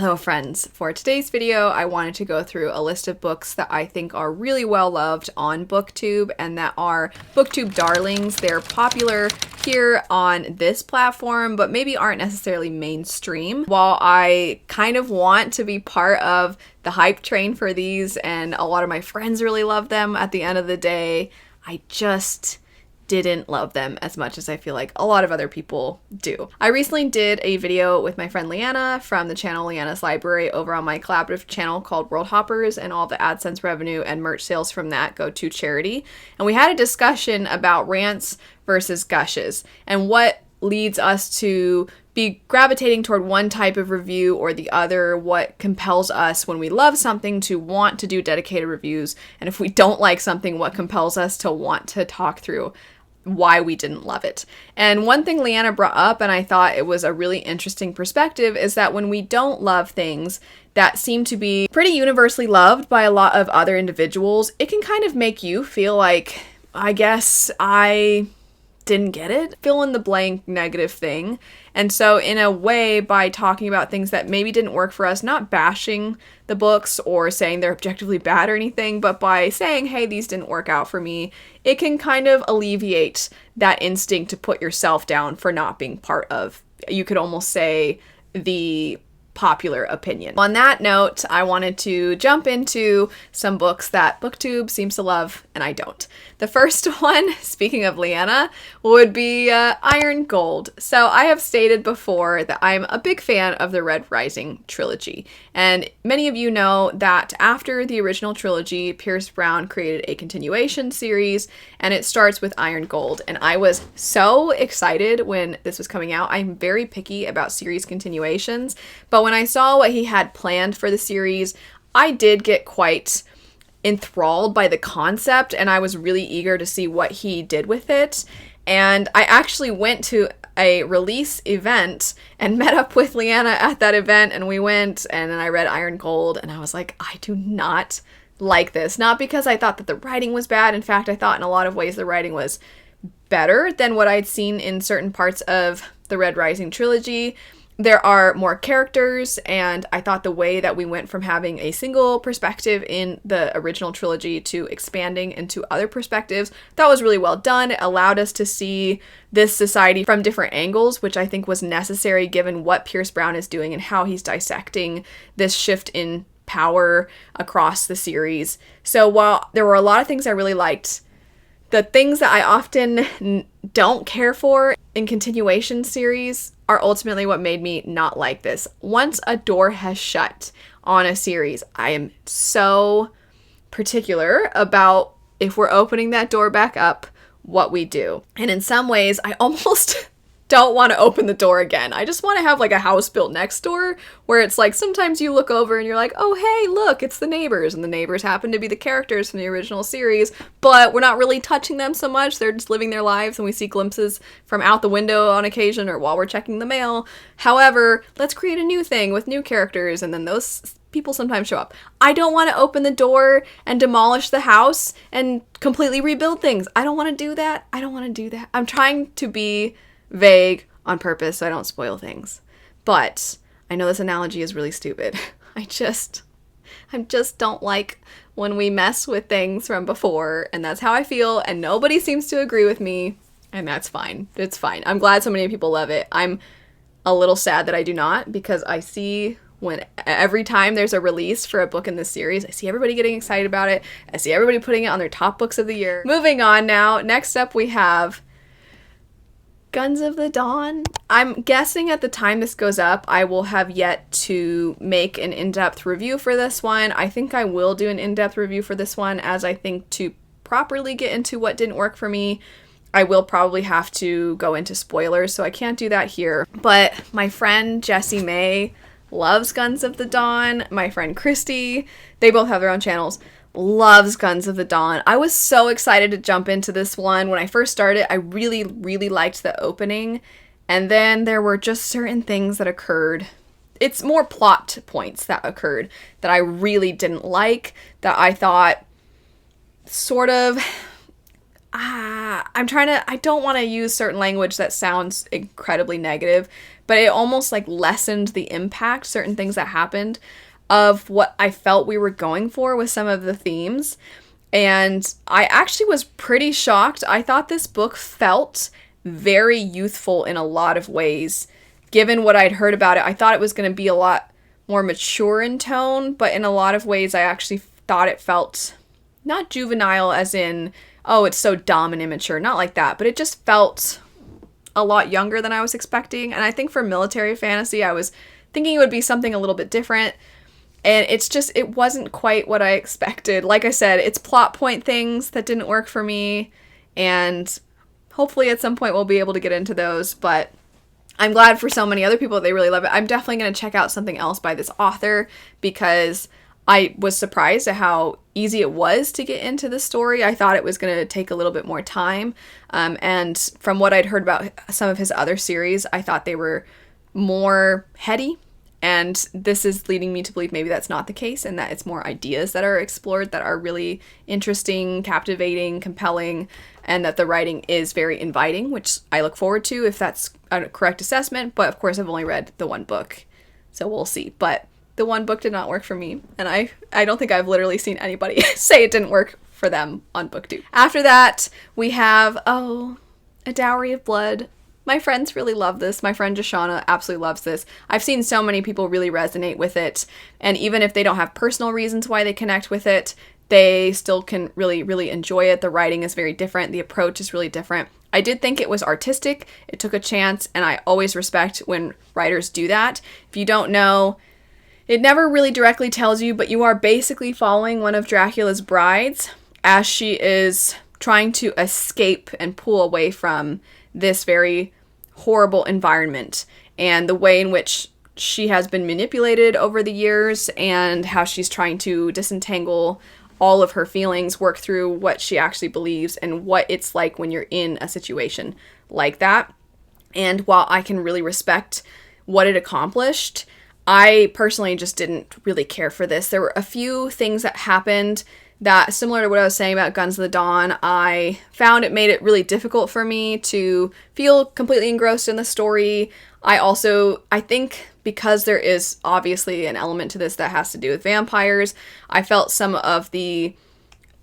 Hello friends, for today's video I wanted to go through a list of books that I think are really well loved on Booktube and that are Booktube darlings. They're popular here on this platform but maybe aren't necessarily mainstream. While I kind of want to be part of the hype train for these and a lot of my friends really love them, at the end of the day I just didn't love them as much as I feel like a lot of other people do. I recently did a video with my friend Leanna from the channel Leanna's Library over on my collaborative channel called World Hoppers, and all the AdSense revenue and merch sales from that go to charity. And we had a discussion about rants versus gushes and what leads us to be gravitating toward one type of review or the other, what compels us when we love something to want to do dedicated reviews, and if we don't like something, what compels us to want to talk through why we didn't love it. And one thing Leanna brought up, and I thought it was a really interesting perspective, is that when we don't love things that seem to be pretty universally loved by a lot of other individuals, it can kind of make you feel like, I guess I didn't get it, fill in the blank negative thing. And so in a way, by talking about things that maybe didn't work for us, not bashing the books or saying they're objectively bad or anything, but by saying, hey, these didn't work out for me, it can kind of alleviate that instinct to put yourself down for not being part of, you could almost say, the popular opinion. On that note, I wanted to jump into some books that Booktube seems to love and I don't. The first one, speaking of Leanna, would be Iron Gold. So I have stated before that I'm a big fan of the Red Rising trilogy. And many of you know that after the original trilogy, Pierce Brown created a continuation series, and it starts with Iron Gold. And I was so excited when this was coming out. I'm very picky about series continuations, but when I saw what he had planned for the series, I did get quite enthralled by the concept, and I was really eager to see what he did with it. And I actually went to a release event and met up with Leanna at that event, and we went and then I read Iron Gold and I was like, I do not like this. Not because I thought that the writing was bad. In fact, I thought in a lot of ways the writing was better than what I'd seen in certain parts of the Red Rising trilogy. There are more characters, and I thought the way that we went from having a single perspective in the original trilogy to expanding into other perspectives, that was really well done. It allowed us to see this society from different angles, which I think was necessary given what Pierce Brown is doing and how he's dissecting this shift in power across the series. So while there were a lot of things I really liked, the things that I often don't care for in continuation series are ultimately what made me not like this. Once a door has shut on a series, I am so particular about, if we're opening that door back up, what we do. And in some ways, I almost don't want to open the door again. I just want to have like a house built next door where it's like sometimes you look over and you're like, oh hey, look, it's the neighbors, and the neighbors happen to be the characters from the original series, but we're not really touching them so much. They're just living their lives and we see glimpses from out the window on occasion or while we're checking the mail. However, let's create a new thing with new characters, and then those people sometimes show up. I don't want to open the door and demolish the house and completely rebuild things. I don't want to do that. I don't want to do that. I'm trying to be vague on purpose so I don't spoil things. But I know this analogy is really stupid. I just don't like when we mess with things from before, and that's how I feel, and nobody seems to agree with me, and that's fine. It's fine. I'm glad so many people love it. I'm a little sad that I do not, because I see when every time there's a release for a book in this series, I see everybody getting excited about it. I see everybody putting it on their top books of the year. Moving on now, next up we have Guns of the Dawn. I'm guessing at the time this goes up, I will have yet to make an in-depth review for this one. I think I will do an in-depth review for this one, as I think to properly get into what didn't work for me, I will probably have to go into spoilers, so I can't do that here. But my friend Jessie May loves Guns of the Dawn. My friend Christy, they both have their own channels, loves Guns of the Dawn. I was so excited to jump into this one. When I first started, I really, really liked the opening. And then there were just certain things that occurred. It's more plot points that occurred that I really didn't like, that I thought sort of, I I don't want to use certain language that sounds incredibly negative, but it almost like lessened the impact, certain things that happened, of what I felt we were going for with some of the themes. And I actually was pretty shocked. I thought this book felt very youthful in a lot of ways. Given what I'd heard about it, I thought it was going to be a lot more mature in tone, but in a lot of ways I actually thought it felt not juvenile as in, oh, it's so dumb and immature, not like that, but it just felt a lot younger than I was expecting. And I think for military fantasy, I was thinking it would be something a little bit different. And it wasn't quite what I expected. Like I said, it's plot point things that didn't work for me. And hopefully at some point we'll be able to get into those. But I'm glad for so many other people that they really love it. I'm definitely going to check out something else by this author because I was surprised at how easy it was to get into the story. I thought it was going to take a little bit more time. And from what I'd heard about some of his other series, I thought they were more heady. And this is leading me to believe maybe that's not the case and that it's more ideas that are explored that are really interesting, captivating, compelling, and that the writing is very inviting, which I look forward to if that's a correct assessment. But of course, I've only read the one book, so we'll see. But the one book did not work for me, and I don't think I've literally seen anybody say it didn't work for them on Booktube. After that, we have, A Dowry of Blood. My friends really love this. My friend Joshana absolutely loves this. I've seen so many people really resonate with it, and even if they don't have personal reasons why they connect with it, they still can really, really enjoy it. The writing is very different. The approach is really different. I did think it was artistic. It took a chance, and I always respect when writers do that. If you don't know, it never really directly tells you, but you are basically following one of Dracula's brides as she is trying to escape and pull away from this very horrible environment and the way in which she has been manipulated over the years and how she's trying to disentangle all of her feelings, work through what she actually believes and what it's like when you're in a situation like that. And while I can really respect what it accomplished, I personally just didn't really care for this. There were a few things that happened that, similar to what I was saying about Guns of the Dawn, I found it made it really difficult for me to feel completely engrossed in the story. I think because there is obviously an element to this that has to do with vampires, I felt some of the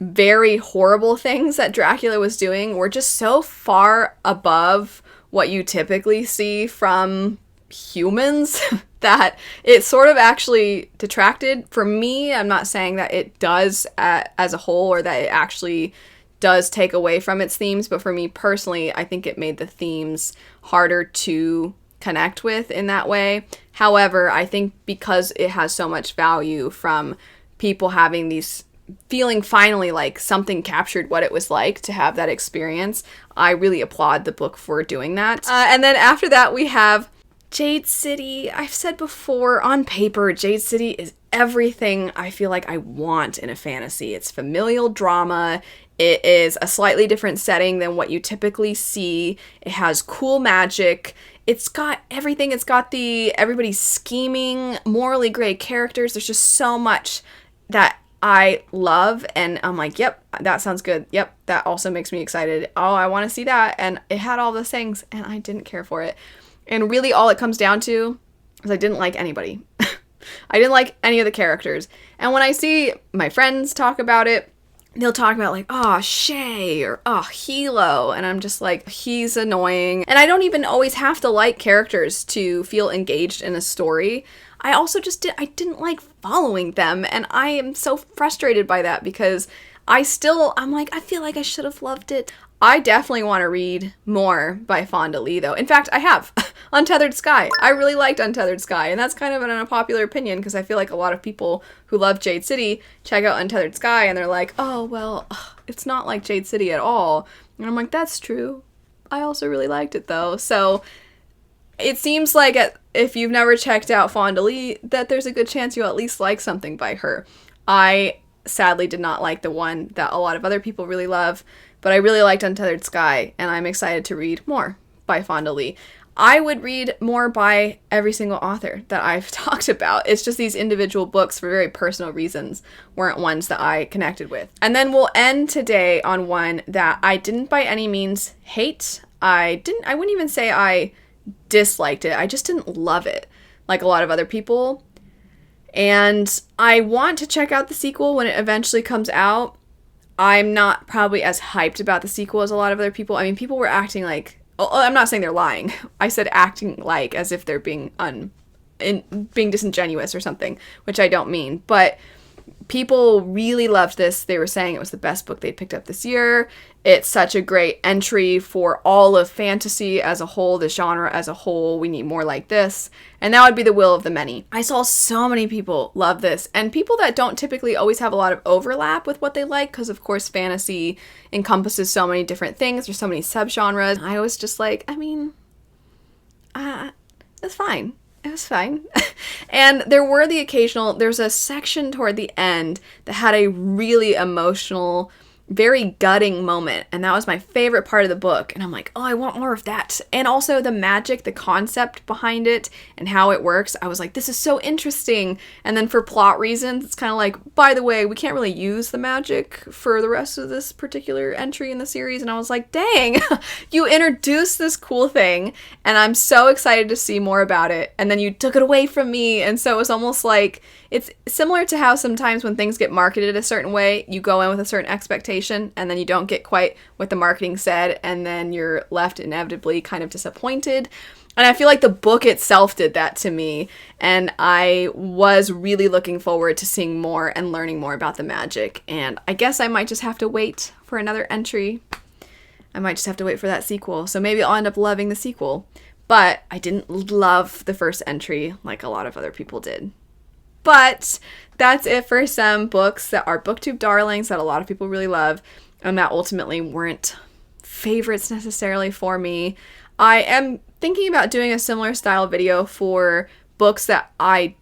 very horrible things that Dracula was doing were just so far above what you typically see from humans that it sort of actually detracted. For me, I'm not saying that it does as a whole or that it actually does take away from its themes, but for me personally, I think it made the themes harder to connect with in that way. However, I think because it has so much value from people having these feeling finally like something captured what it was like to have that experience, I really applaud the book for doing that. And then after that, we have Jade City. I've said before, on paper, Jade City is everything I feel like I want in a fantasy. It's familial drama. It is a slightly different setting than what you typically see. It has cool magic. It's got everything. It's got everybody's scheming, morally gray characters. There's just so much that I love, and I'm like, yep, that sounds good. Yep, that also makes me excited. Oh, I want to see that. And it had all those things, and I didn't care for it. And really all it comes down to is I didn't like anybody. I didn't like any of the characters. And when I see my friends talk about it, they'll talk about like, oh, Shay or oh, Hilo. And I'm just like, he's annoying. And I don't even always have to like characters to feel engaged in a story. I also just I didn't like following them. And I am so frustrated by that because I'm like, I feel like I should have loved it. I definitely want to read more by Fonda Lee, though. In fact, I have. Untethered Sky. I really liked Untethered Sky, and that's kind of an unpopular opinion because I feel like a lot of people who love Jade City check out Untethered Sky and they're like, oh, well, it's not like Jade City at all. And I'm like, that's true. I also really liked it, though. So it seems like if you've never checked out Fonda Lee, that there's a good chance you'll at least like something by her. I sadly did not like the one that a lot of other people really love, but I really liked Untethered Sky, and I'm excited to read more by Fonda Lee. I would read more by every single author that I've talked about. It's just these individual books for very personal reasons weren't ones that I connected with. And then we'll end today on one that I didn't by any means hate. I wouldn't even say I disliked it. I just didn't love it like a lot of other people. And I want to check out the sequel when it eventually comes out. I'm not probably as hyped about the sequel as a lot of other people. I mean, people were acting like, oh, I'm not saying they're lying. I said acting like as if they're being being disingenuous or something, which I don't mean. But people really loved this. They were saying it was the best book they'd picked up this year. It's such a great entry for all of fantasy as a whole, the genre as a whole. We need more like this. And that would be The Will of the Many. I saw so many people love this, and people that don't typically always have a lot of overlap with what they like, because of course fantasy encompasses so many different things. There's so many subgenres. I was just like, I mean, it's fine. It was fine. And there's a section toward the end that had a really emotional, very gutting moment. And that was my favorite part of the book. And I'm like, oh, I want more of that. And also the magic, the concept behind it and how it works. I was like, this is so interesting. And then for plot reasons, it's kind of like, by the way, we can't really use the magic for the rest of this particular entry in the series. And I was like, dang, you introduced this cool thing. And I'm so excited to see more about it. And then you took it away from me. And so it was almost like, it's similar to how sometimes when things get marketed a certain way, you go in with a certain expectation and then you don't get quite what the marketing said, and then you're left inevitably kind of disappointed. And I feel like the book itself did that to me, and I was really looking forward to seeing more and learning more about the magic. And I guess I might just have to wait for another entry. I might just have to wait for that sequel. So maybe I'll end up loving the sequel. But I didn't love the first entry like a lot of other people did. But that's it for some books that are Booktube darlings that a lot of people really love and that ultimately weren't favorites necessarily for me. I am thinking about doing a similar style video for books that I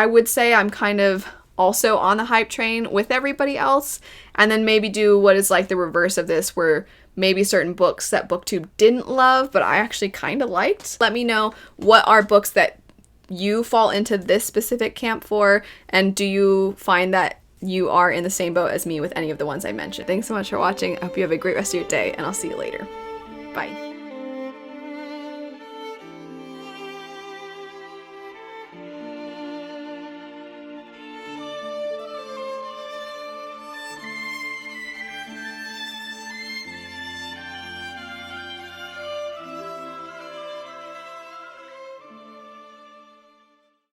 would say I'm kind of also on the hype train with everybody else, and then maybe do what is like the reverse of this, where maybe certain books that Booktube didn't love but I actually kind of liked. Let me know what are books that you fall into this specific camp for, and do you find that you are in the same boat as me with any of the ones I mentioned. Thanks so much for watching. I hope you have a great rest of your day, and I'll see you later. Bye.